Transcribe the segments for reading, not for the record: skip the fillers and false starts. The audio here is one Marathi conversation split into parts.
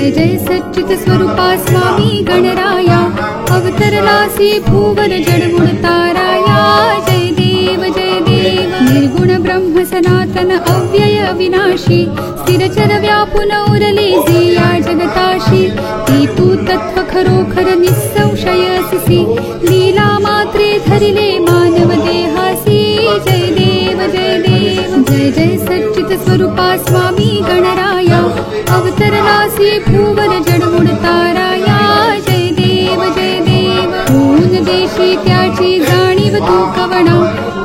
जय जय सच्चित स्वरूपा स्वामी गणराया, अवतरलासी भूवर जडगुण ताराया। जय देव निर्गुण ब्रह्म सनातन अव्यय अविनाशी, स्थिरचर व्यापुन उरले जिया जगताशी। ती तू तत्व खरोखर निसंशय असिसी, लीला मात्रे धरिले मानव देहासी। जय देव जय जय सच्चित स्वरूपा स्वामी गणराया, अवतरलासी भूवर जडगुण ताराया। जय देव ऊन देशी त्याची जाणीव तू कवणा,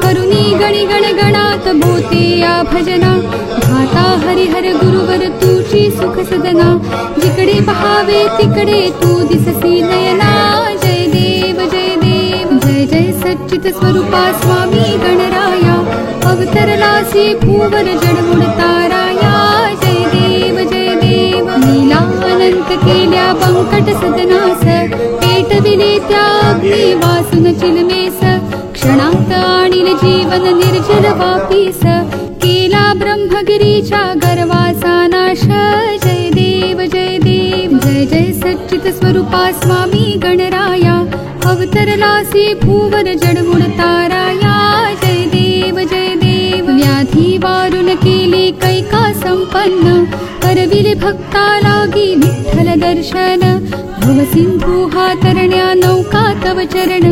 करुणी गणी गण गणात बोते या भजना। भाता हरिहर गुरुवर तुझी सुख सदना, जिकडे पहावे तिकडे तू दिससी नयना। जय देव जय जय सच्चित स्वरूपा स्वामी गणराया, अवतरलासी भूवर जडगुण ताराया। जय देव लीला अनंत केल्या बंकट सदनास, पेटविले त्या अग्नी वासून चिलमेस। क्षणांत आणील जीवन निर्जल वापीस, केला ब्रह्मगिरीच्या गर्वाचा नाश। जय देव जय जय सच्चित स्वरूपा स्वामी गणराया, अवतरलासी भूवर जडगुण ताराया। जय देव व्याधी वारुन केले कैका संपन्न, करविले भक्ता लागी विठ्ठल दर्शन। भव सिंधू हा तरण्या नौका तव चरण,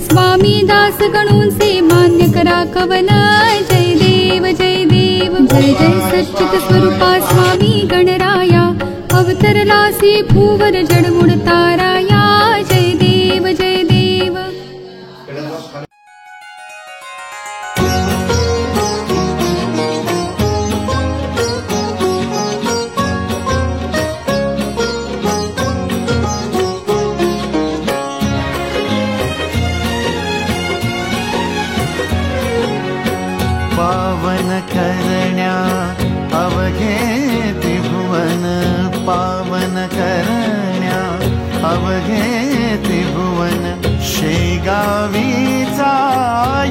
स्वामी दास गणूंचे मान्य करा कवन। जय देव जय जय सच्चित स्वरूपा स्वामी गणराया, अवतरलासी भूवर जडगुण ताराया। जय देव पावन करण्या अवघे त्रिभुवन, पावन करण्या अवघे त्रिभुवन। शेगावीचा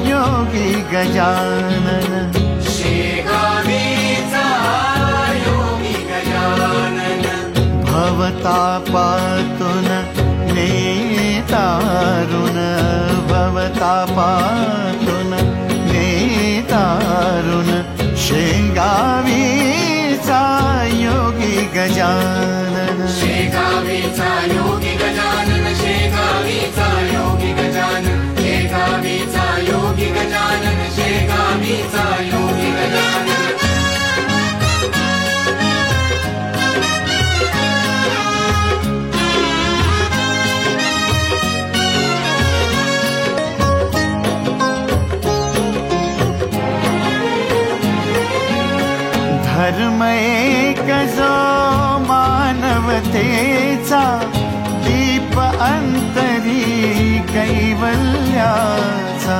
योगी गजानन, शेगावीचा योगी गजानन। भवतापातुन नेतारुण, भवतापातुन नेतारुण। शेगावीचा योगी गजानन, शेगावीचा योगी गजानन। शेगावीचा योगी गजानन, शेगावीचा योगी गजानन। शेगावीचा योगी गजानन। धर्म एक जो मानवतेचा, दीप अंतरी कैवल्याचा।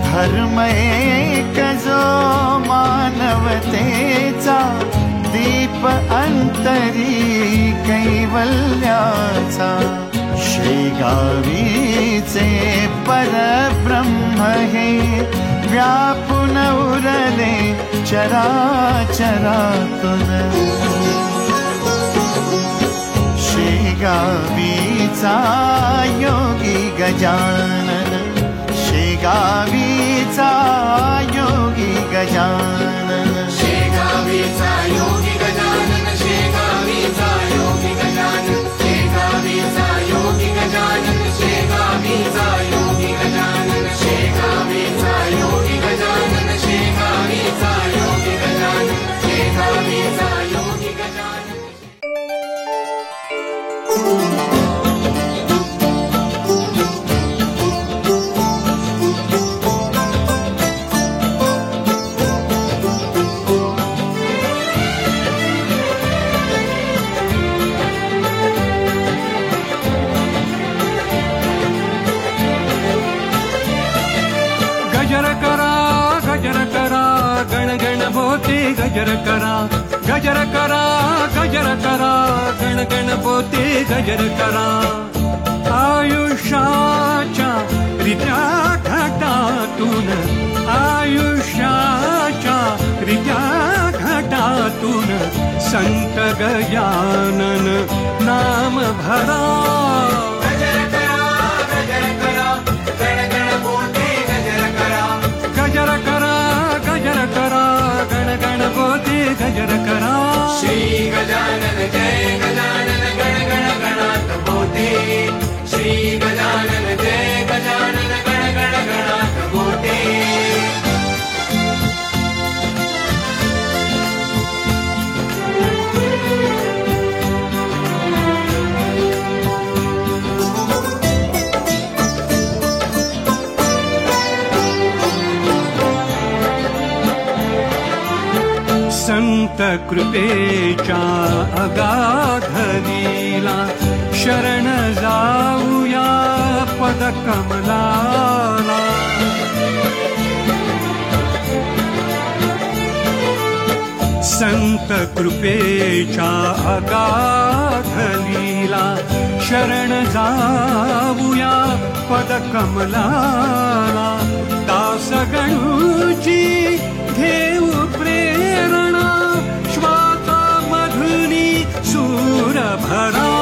धर्म एक जो मानवतेचा, दीप अंतरी कैवल्याचा। शेगावीचे परब्रह्म हे, व्यापुन उरले चराचरातुन। शेगावीचा योगी गजानन, शेगावीचा योगी गजानन। शेगावीचा योगी गजानन, शेगावीचा योगी गजानन। शेगावीचा योगी गजानन, शेगावीचा योगी गजानन। शेगावीचा योगी गजानन, शेगावीचा योगी गजानन। शेगावीचा योगी गजानन। गण गण बोते गजर करा, गजर करा, गजर करा, गण गण बोते गजर करा। आयुष्याच्या रित्या घाटातून, आयुष्याच्या संत गजानन नाम भरा गजर करा गण गण बोलते गजर करा गजर करा गजर करा गण गण बोलते गजर करा श्री गजानन जय गजानन गण गण गणात बोलते श्री गजानन जय गजानन गण गण गणात बोलते संत कृपेच्या अगाध लीला शरण जाऊया पदकमलाला संत कृपेच्या अगाध लीला शरण जाऊया पदकमलाला दास गणूची घेऊ प्रेरणा श्वासा मधुनी सूर भरा